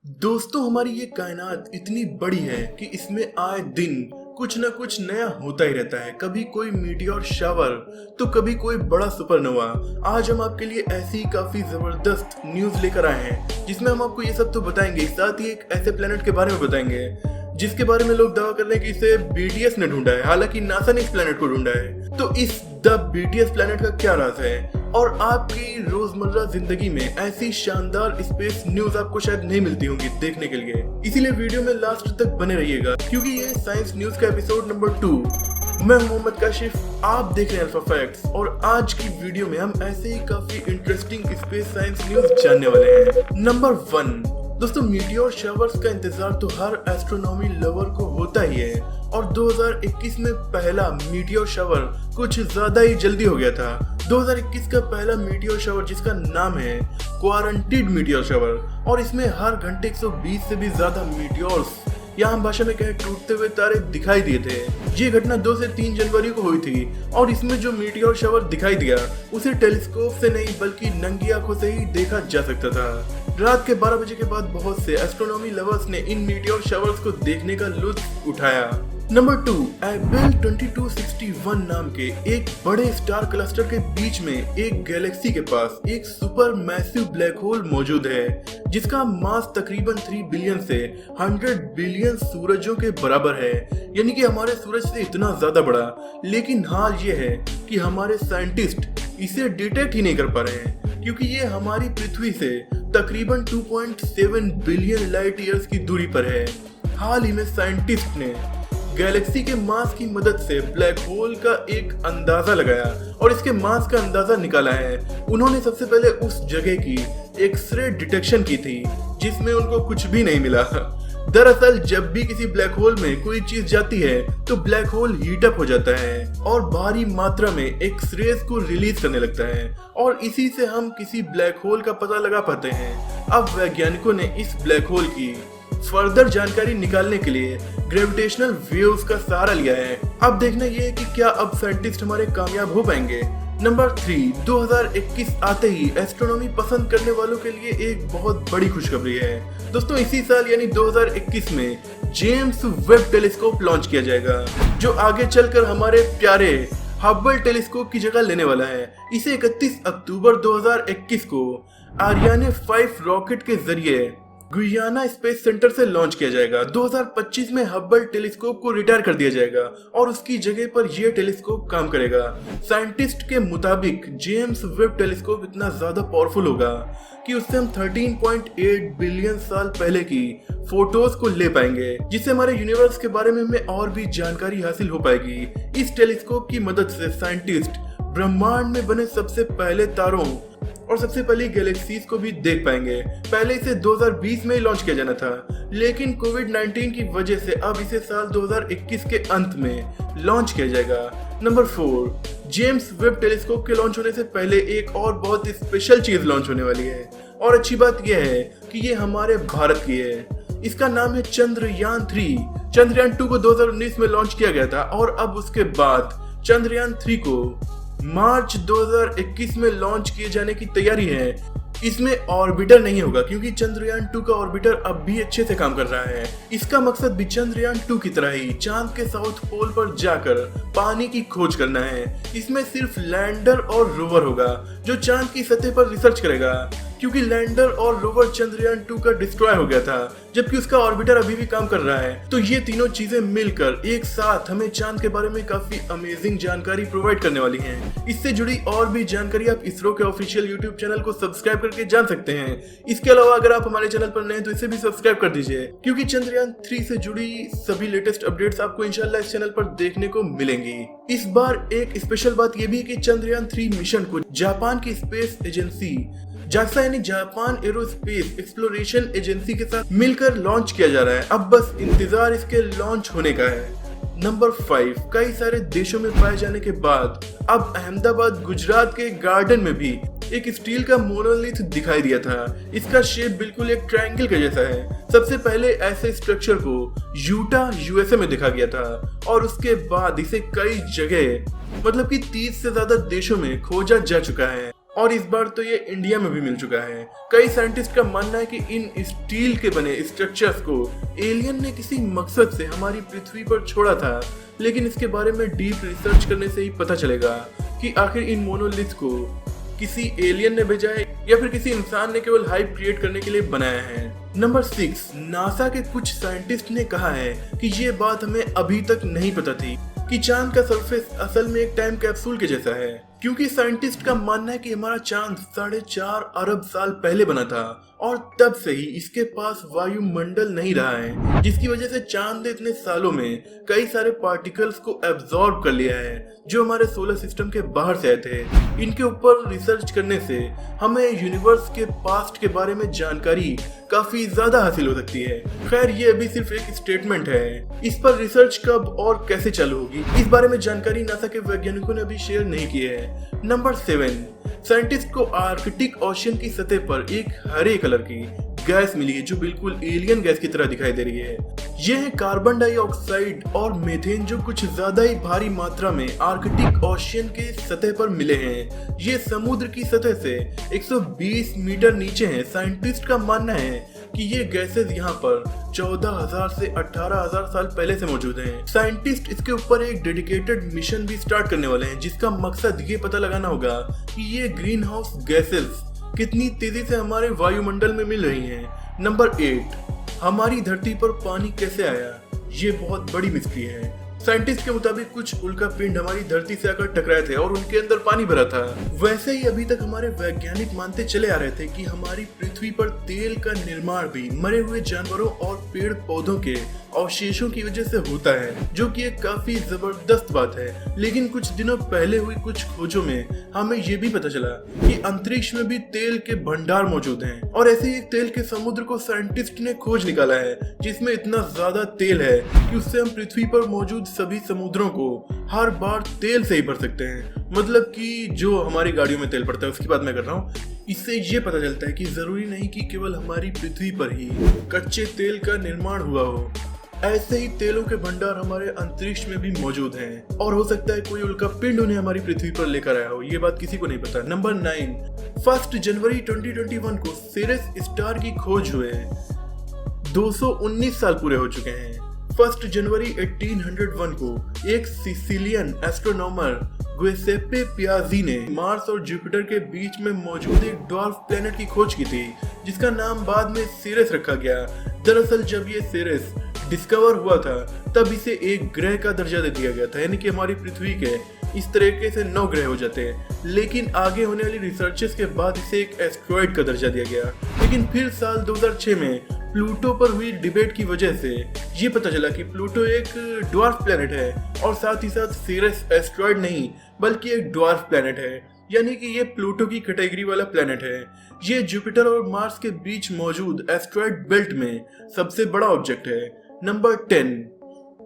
दोस्तों, हमारी ये कायनात इतनी बड़ी है कि इसमें आए दिन कुछ न कुछ नया होता ही रहता है। कभी कोई मीटियोर शावर तो कभी कोई बड़ा सुपरनोवा। आज हम आपके लिए ऐसी काफी जबरदस्त न्यूज लेकर आए हैं जिसमें हम आपको ये सब तो बताएंगे, साथ ही एक ऐसे प्लेनेट के बारे में बताएंगे जिसके बारे में लोग दावा कर रहे हैं कि इसे बीटीएस ने ढूंढा है। हालांकि नासा ने इस प्लेनेट को ढूंढा है। तो इस द बीटीएस प्लेनेट का क्या राज है और आपकी रोजमर्रा जिंदगी में ऐसी शानदार स्पेस न्यूज आपको शायद नहीं मिलती होंगी देखने के लिए। इसीलिए वीडियो में लास्ट तक बने रहिएगा क्योंकि ये साइंस न्यूज का एपिसोड नंबर 2। मैं मोहम्मद काशिफ, आप देख रहे हैं अल्फा फैक्ट्स और आज की वीडियो में हम ऐसे ही काफी इंटरेस्टिंग स्पेस साइंस न्यूज जानने वाले हैं। नंबर 1, दोस्तों, मीटियोर शावर्स का इंतजार तो हर एस्ट्रोनॉमी लवर को होता ही है और 2021 में पहला मीटियोर शावर कुछ ज्यादा ही जल्दी हो गया था। 2021 का पहला मीटियोर शावर जिसका नाम है क्वारंटीड मीटियोर शावर और इसमें हर घंटे 120 से भी ज्यादा मीटियोर्स या हम भाषा में कहें टूटते हुए तारे दिखाई दिए थे। ये घटना 2 से 3 जनवरी को हुई थी और इसमें जो मीटियोर शावर दिखाई दिया उसे टेलीस्कोप से नहीं बल्कि नंगी आंखों से ही देखा जा सकता था। रात के 12 बजे के बाद बहुत से एस्ट्रोनॉमी लवर्स ने इन मीटियोर शावर्स को देखने का लुत्फ उठाया। नंबर 2, एबेल 2261 नाम के एक बड़े स्टार क्लस्टर के बीच में एक गैलेक्सी के पास एक सुपर मैसिव ब्लैक होल मौजूद है जिसका मास तकरीबन 3 बिलियन से 100 बिलियन सूरजों के बराबर है, यानी कि हमारे सूरज से इतना ज्यादा बड़ा। लेकिन हाल ये है कि हमारे साइंटिस्ट इसे डिटेक्ट ही नहीं कर पा रहे हैं क्योंकि ये हमारी पृथ्वी से तकरीबन 2.7 बिलियन लाइट ईयर्स की दूरी पर है। हाल ही में साइंटिस्ट ने गैलेक्सी के मास की मदद से ब्लैक होल का एक अंदाजा लगाया और इसके मास का अंदाजा निकाला है। उन्होंने सबसे पहले उस जगह की एक्सरे डिटेक्शन की थी जिसमें उनको कुछ भी नहीं मिला। दरअसल जब भी किसी ब्लैक होल में कोई चीज जाती है तो ब्लैक होल हीट अप हो जाता है और भारी मात्रा में एक्सरेज को रिलीज करने लगता है और इसी से हम किसी ब्लैक होल का पता लगा पाते हैं। अब वैज्ञानिकों ने इस ब्लैक होल की फर्दर जानकारी निकालने के लिए ग्रेविटेशनल वेव्स का सहारा लिया है। अब देखना यह है कि क्या अब साइंटिस्ट हमारे कामयाब हो पाएंगे। नंबर 3, 2021 आते ही एस्ट्रोनॉमी पसंद करने वालों के लिए एक बहुत बड़ी खुशखबरी है। दोस्तों, इसी साल यानी 2021 में जेम्स वेब टेलीस्कोप लॉन्च किया जाएगा जो आगे चलकर हमारे प्यारे हबल टेलीस्कोप की जगह लेने वाला है। इसे 31 अक्टूबर 2021 को आरियाने 5 रॉकेट के जरिए गुयाना स्पेस सेंटर से लॉन्च किया जाएगा। 2025 में हबल टेलीस्कोप को रिटायर कर दिया जाएगा और उसकी जगह पर यह टेलीस्कोप काम करेगा। साइंटिस्ट के मुताबिक जेम्स वेब टेलीस्कोप इतना ज्यादा पावरफुल होगा कि उससे हम 13.8 बिलियन साल पहले की फोटोज को ले पाएंगे जिससे हमारे यूनिवर्स के बारे में हमें और भी जानकारी हासिल हो पाएगी। इस टेलीस्कोप की मदद से साइंटिस्ट ब्रह्मांड में बने सबसे पहले तारों और सबसे पहली गैलेक्सीज को भी देख पाएंगे। पहले इसे 2020 में ही लॉन्च किया जाना था लेकिन कोविड-19 की वजह से अब इसे साल 2021 के अंत में लॉन्च किया जाएगा। नंबर 4, जेम्स वेब टेलीस्कोप के लॉन्च होने से पहले एक और बहुत स्पेशल चीज लॉन्च होने वाली है और अच्छी बात यह है कि ये हमारे भारत की है। इसका नाम है चंद्रयान 3। चंद्रयान 2 को 2019 में लॉन्च किया गया था और अब उसके बाद चंद्रयान 3 को मार्च 2021 में लॉन्च किए जाने की तैयारी है। इसमें ऑर्बिटर नहीं होगा क्योंकि चंद्रयान 2 का ऑर्बिटर अब भी अच्छे से काम कर रहा है। इसका मकसद भी चंद्रयान 2 की तरह ही चांद के साउथ पोल पर जाकर पानी की खोज करना है। इसमें सिर्फ लैंडर और रोवर होगा जो चांद की सतह पर रिसर्च करेगा क्योंकि लैंडर और रोवर चंद्रयान 2 का डिस्ट्रॉय हो गया था जबकि उसका ऑर्बिटर अभी भी काम कर रहा है। तो ये तीनों चीजें मिलकर एक साथ हमें चांद के बारे में काफी अमेजिंग जानकारी प्रोवाइड करने वाली हैं। इससे जुड़ी और भी जानकारी आप इसरो के ऑफिशियल यूट्यूब चैनल को सब्सक्राइब करके जान सकते हैं। इसके अलावा अगर आप हमारे चैनल पर नए हैं तो इसे भी सब्सक्राइब कर दीजिए क्योंकि चंद्रयान 3 से जुड़ी सभी लेटेस्ट अपडेट्स आपको इंशाल्लाह इस चैनल पर देखने को मिलेंगी। इस बार एक स्पेशल बात यह भी है कि चंद्रयान 3 मिशन को जापान की स्पेस एजेंसी जाक्सा यानी जापान एरोस्पेस एक्सप्लोरेशन एजेंसी के साथ मिलकर लॉन्च किया जा रहा है। अब बस इंतजार इसके लॉन्च होने का है। नंबर 5, कई सारे देशों में पाए जाने के बाद अब अहमदाबाद गुजरात के गार्डन में भी एक स्टील का मोनोलिथ दिखाई दिया था। इसका शेप बिल्कुल एक ट्रायंगल के जैसा है। सबसे पहले ऐसे स्ट्रक्चर को यूटा यूएसए में देखा गया था और उसके बाद इसे कई जगह मतलब कि 30 से ज्यादा देशों में खोजा जा चुका है। और इस बार तो ये इंडिया में भी मिल चुका है। कई साइंटिस्ट का मानना है कि इन स्टील के बने स्ट्रक्चर्स को एलियन ने किसी मकसद से हमारी पृथ्वी पर छोड़ा था, लेकिन इसके बारे में डीप रिसर्च करने से ही पता चलेगा कि आखिर इन मोनोलिथ को किसी एलियन ने भेजा है या फिर किसी इंसान ने केवल हाइप क्रिएट करने के लिए बनाया है। नंबर 6, नासा के कुछ साइंटिस्ट ने कहा है कि ये बात हमें अभी तक नहीं पता थी कि चांद का सरफेस असल में एक टाइम कैप्सूल के जैसा है, क्योंकि साइंटिस्ट का मानना है कि हमारा चांद 4.5 अरब साल पहले बना था और तब से ही इसके पास वायुमंडल नहीं रहा है, जिसकी वजह से चांद ने इतने सालों में कई सारे पार्टिकल्स को एब्जॉर्ब कर लिया है जो हमारे सोलर सिस्टम के बाहर से आए थे। इनके ऊपर रिसर्च करने से हमें यूनिवर्स के पास्ट के बारे में जानकारी काफी ज्यादा हासिल हो सकती है। खैर ये अभी सिर्फ एक स्टेटमेंट है, इस पर रिसर्च कब और कैसे चालू होगी इस बारे में जानकारी नासा के वैज्ञानिकों ने अभी शेयर नहीं की है। नंबर 7, साइंटिस्ट को आर्कटिक ओशन की सतह पर एक हरे कलर की गैस मिली है जो बिल्कुल एलियन गैस की तरह दिखाई दे रही है। यह है कार्बन डाइऑक्साइड और मीथेन जो कुछ ज्यादा ही भारी मात्रा में आर्कटिक ओशन के सतह पर मिले हैं। ये समुद्र की सतह से 120 मीटर नीचे हैं। साइंटिस्ट का मानना है कि ये गैसेस यहाँ पर 14,000 से 18,000 साल पहले से मौजूद हैं। साइंटिस्ट इसके ऊपर एक डेडिकेटेड मिशन भी स्टार्ट करने वाले हैं जिसका मकसद ये पता लगाना होगा कि ये ग्रीन हाउस गैसेस कितनी तेजी से हमारे वायुमंडल में मिल रही हैं। नंबर 8, हमारी धरती पर पानी कैसे आया? ये बहुत बड़ी मिस्ट्री है। साइंटिस्ट के मुताबिक कुछ उल्का पिंड हमारी धरती से आकर टकराए थे और उनके अंदर पानी भरा था। वैसे ही अभी तक हमारे वैज्ञानिक मानते चले आ रहे थे कि हमारी पृथ्वी पर तेल का निर्माण भी मरे हुए जानवरों और पेड़ पौधों के अवशेषों की वजह से होता है, जो कि एक काफी जबरदस्त बात है। लेकिन कुछ दिनों पहले हुई कुछ खोजों में हमें ये भी पता चला कि अंतरिक्ष में भी तेल के भंडार मौजूद हैं और ऐसे ही एक तेल के समुद्र को साइंटिस्ट ने खोज निकाला है जिसमें इतना ज्यादा तेल है कि उससे हम पृथ्वी पर मौजूद सभी समुद्रों को हर बार तेल से ही भर सकते हैं। मतलब कि जो हमारी गाड़ियों में तेल पड़ता है उसकी बात मैं कर रहा हूँ। इससे ये पता चलता है कि जरूरी नहीं कि केवल हमारी पृथ्वी पर ही कच्चे तेल का निर्माण हुआ हो, ऐसे ही तेलों के भंडार हमारे अंतरिक्ष में भी मौजूद हैं और हो सकता है कोई उल्का पिंड उन्हें हमारी पृथ्वी पर लेकर आया हो। ये बात किसी को नहीं पता। नंबर 9, 1 जनवरी 2021 को सीरियस स्टार की खोज हुए 219 साल पूरे हो चुके हैं। 1 जनवरी 1801 को एक सिसिलियन एस्ट्रोनॉमर गुइसेप्पे पियाजी ने मार्स और जुपिटर के बीच में मौजूद एक ड्वार्फ प्लेनेट की खोज की थी जिसका नाम बाद में सीरियस रखा गया। दरअसल जब ये सीरियस डिस्कवर हुआ था तब इसे एक ग्रह का दर्जा दे दिया गया था, यानी कि हमारी पृथ्वी के इस तरीके से 9 ग्रह हो जाते हैं। लेकिन आगे होने वाली रिसर्चेस के बाद इसे एक एस्ट्रॉइड का दर्जा दिया गया। लेकिन फिर साल 2006 में प्लूटो पर हुई डिबेट की वजह से ये पता चला कि प्लूटो एक ड्वार्फ प्लेनेट है और साथ ही साथ सीरियस एस्ट्रॉइड नहीं बल्कि एक ड्वार्फ प्लेनेट है, यानी कि ये प्लूटो की कैटेगरी वाला प्लेनेट है। ये जुपिटर और मार्स के बीच मौजूद एस्ट्रॉइड बेल्ट में सबसे बड़ा ऑब्जेक्ट है। नंबर 10,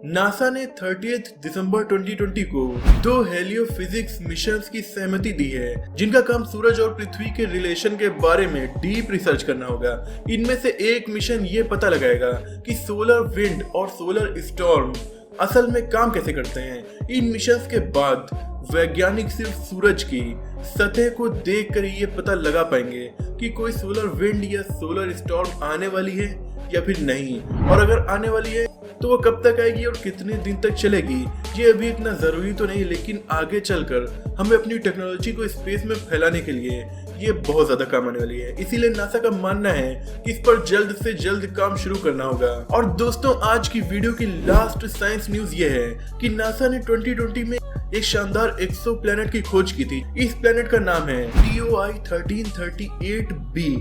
नासा ने 30 दिसंबर 2020 को 2 हेलियोफिजिक्स मिशंस की सहमति दी है जिनका काम सूरज और पृथ्वी के रिलेशन के बारे में डीप रिसर्च करना होगा। इनमें से एक मिशन ये पता लगाएगा कि सोलर विंड और सोलर स्टॉर्म असल में काम कैसे करते हैं। इन मिशंस के बाद वैज्ञानिक सिर्फ सूरज की सतह को देखकर ये पता लगा पाएंगे कि कोई सोलर विंड या सोलर स्टॉर्म आने वाली है या फिर नहीं, और अगर आने वाली है तो वो कब तक आएगी और कितने दिन तक चलेगी ये अभी इतना जरूरी तो नहीं, लेकिन आगे चलकर हमें अपनी टेक्नोलॉजी को स्पेस में फैलाने के लिए ये बहुत ज्यादा काम आने वाली है। इसीलिए नासा का मानना है कि इस पर जल्द से जल्द काम शुरू करना होगा। और दोस्तों आज की वीडियो की लास्ट साइंस न्यूज ये है कि नासा ने 2020 में एक शानदार एक्सो प्लेनेट की खोज की थी। इस प्लेनेट का नाम है TOI 1338b।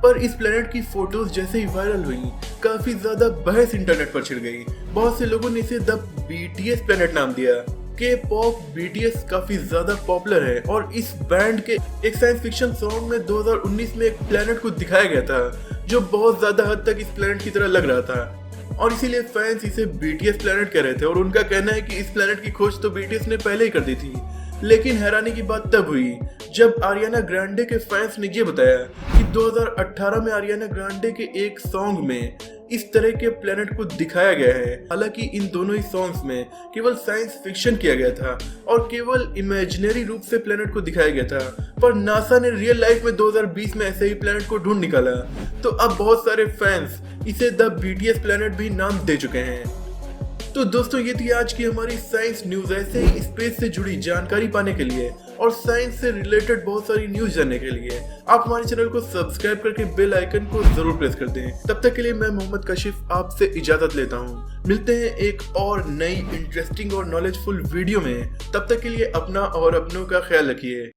पर इस प्लेनेट की फोटोज जैसे ही वायरल हुई काफी ज्यादा बहस इंटरनेट पर छिड़ गई। बहुत से लोगों ने इसे द BTS प्लेनेट नाम दिया। K-pop BTS काफी ज्यादा पॉपुलर है और इस बैंड के एक साइंस फिक्शन सॉन्ग में 2019 में एक प्लेनेट को दिखाया गया था जो बहुत ज्यादा हद तक इस प्लेनेट की तरह लग रहा था और इसीलिए फैंस इसे BTS प्लेनेट कह रहे थे। और उनका कहना है कि इस प्लेनेट की खोज तो BTS ने पहले ही कर दी थी। लेकिन हैरानी की बात तब हुई जब आरियाना ग्रांडे के फैंस ने ये बताया कि 2018 में आरियाना ग्रांडे के एक सॉन्ग में इस तरह के प्लेनेट को दिखाया गया है। हालांकि इन दोनों ही सॉन्ग्स में केवल साइंस फिक्शन किया गया था और केवल इमेजिनरी रूप से प्लेनेट को दिखाया गया था, पर नासा ने रियल लाइफ में 2020 में ऐसे ही प्लेनेट को ढूंढ निकाला। तो अब बहुत सारे फैंस इसे द BTS प्लेनेट भी नाम दे चुके हैं। तो दोस्तों, ये थी आज की हमारी साइंस न्यूज। ऐसे ही स्पेस से जुड़ी जानकारी पाने के लिए और साइंस से रिलेटेड बहुत सारी न्यूज जानने के लिए आप हमारे चैनल को सब्सक्राइब करके बेल आइकन को जरूर प्रेस कर दें। तब तक के लिए मैं मोहम्मद कशिफ आपसे इजाजत लेता हूँ। मिलते हैं एक और नई इंटरेस्टिंग और नॉलेजफुल वीडियो में। तब तक के लिए अपना और अपनों का ख्याल रखिए।